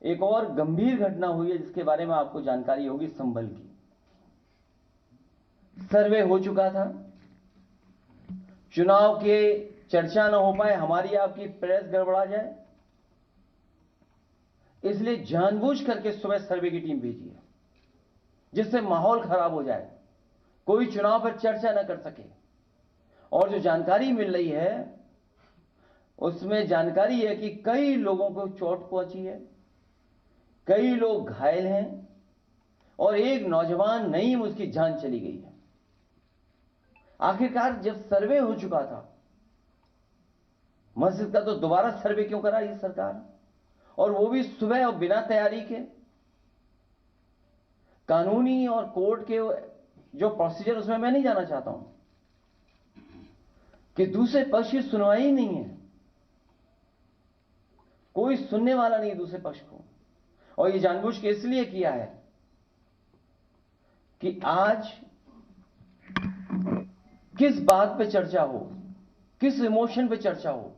एक और गंभीर घटना हुई है जिसके बारे में आपको जानकारी होगी, संभल की। सर्वे हो चुका था, चुनाव के चर्चा न हो पाए, हमारी आपकी प्रेस गड़बड़ा जाए, इसलिए जानबूझ करके सुबह सर्वे की टीम भेजी है, जिससे माहौल खराब हो जाए, कोई चुनाव पर चर्चा न कर सके। और जो जानकारी मिल रही है उसमें जानकारी है कि कई लोगों को चोट पहुंची है, कई लोग घायल हैं और एक नौजवान नईम, उसकी जान चली गई है। आखिरकार जब सर्वे हो चुका था मस्जिद का, तो दोबारा सर्वे क्यों करा ये सरकार, और वो भी सुबह और बिना तैयारी के। कानूनी और कोर्ट के जो प्रोसीजर, उसमें मैं नहीं जाना चाहता हूं कि दूसरे पक्ष की सुनवाई ही नहीं है, कोई सुनने वाला नहीं दूसरे पक्ष को। और ये जानबूझ के इसलिए किया है कि आज किस बात पे चर्चा हो, किस इमोशन पे चर्चा हो,